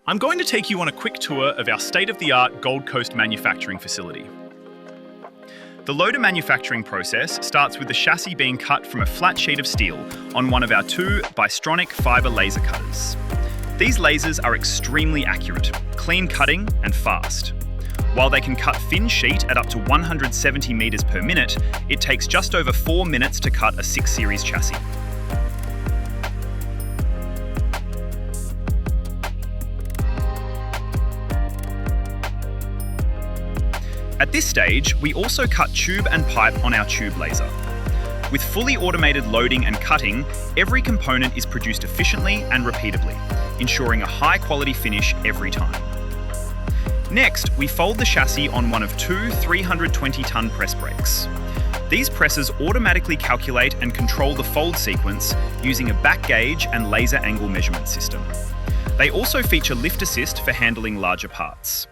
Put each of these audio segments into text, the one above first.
I'm going to take you on a quick tour of our state-of-the-art Gold Coast manufacturing facility. The loader manufacturing process starts with the chassis being cut from a flat sheet of steel on one of our two Bystronic fibre laser cutters. These lasers are extremely accurate, clean cutting and fast. While they can cut thin sheet at up to 170 metres per minute, it takes just over 4 minutes to cut a 6 Series chassis. At this stage, we also cut tube and pipe on our tube laser. With fully automated loading and cutting, every component is produced efficiently and repeatably, ensuring a high-quality finish every time. Next, we fold the chassis on one of two 320-ton press brakes. These presses automatically calculate and control the fold sequence using a back gauge and laser angle measurement system. They also feature lift assist for handling larger parts.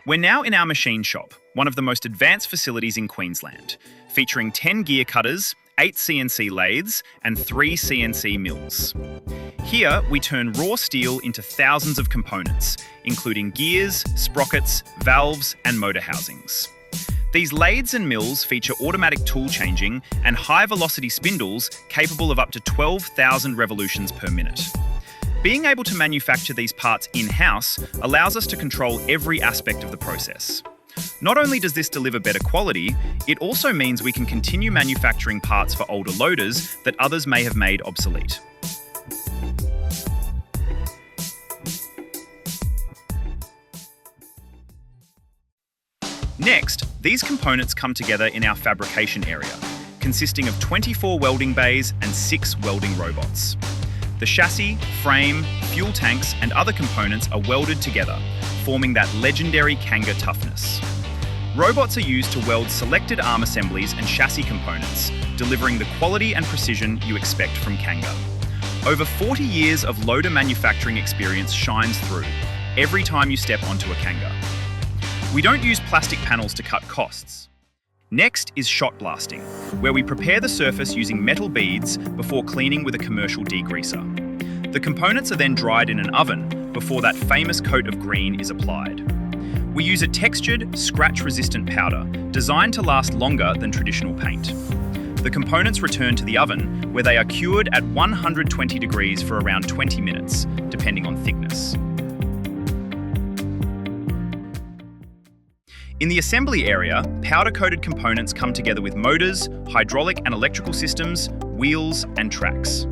We're now in our machine shop, one of the most advanced facilities in Queensland, featuring 10 gear cutters, 8 CNC lathes, and 3 CNC mills. Here, we turn raw steel into thousands of components, including gears, sprockets, valves, and motor housings. These lathes and mills feature automatic tool changing and high-velocity spindles capable of up to 12,000 revolutions per minute. Being able to manufacture these parts in-house allows us to control every aspect of the process. Not only does this deliver better quality, it also means we can continue manufacturing parts for older loaders that others may have made obsolete. Next, these components come together in our fabrication area, consisting of 24 welding bays and 6 welding robots. The chassis, frame, fuel tanks, and other components are welded together, forming that legendary Kanga toughness. Robots are used to weld selected arm assemblies and chassis components, delivering the quality and precision you expect from Kanga. Over 40 years of loader manufacturing experience shines through every time you step onto a Kanga. We don't use plastic panels to cut costs. Next is shot blasting, where we prepare the surface using metal beads before cleaning with a commercial degreaser. The components are then dried in an oven before that famous coat of green is applied. We use a textured, scratch-resistant powder designed to last longer than traditional paint. The components return to the oven, where they are cured at 120 degrees for around 20 minutes, depending on thickness. In the assembly area, powder-coated components come together with motors, hydraulic and electrical systems, wheels, and tracks.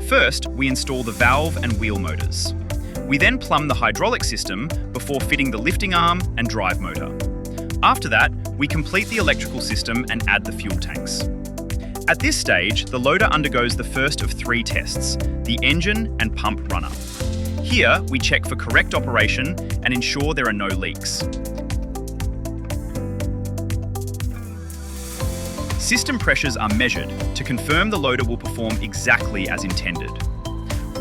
First, we install the valve and wheel motors. We then plumb the hydraulic system before fitting the lifting arm and drive motor. After that, we complete the electrical system and add the fuel tanks. At this stage, the loader undergoes the first of 3 tests, the engine and pump run-up. Here, we check for correct operation and ensure there are no leaks. System pressures are measured to confirm the loader will perform exactly as intended.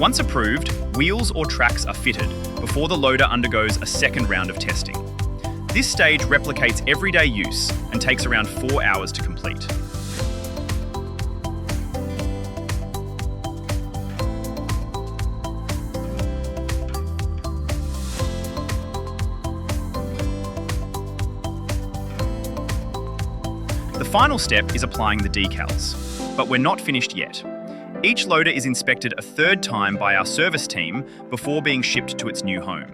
Once approved, wheels or tracks are fitted before the loader undergoes a second round of testing. This stage replicates everyday use and takes around 4 hours to complete. The final step is applying the decals, but we're not finished yet. Each loader is inspected a 3rd time by our service team before being shipped to its new home.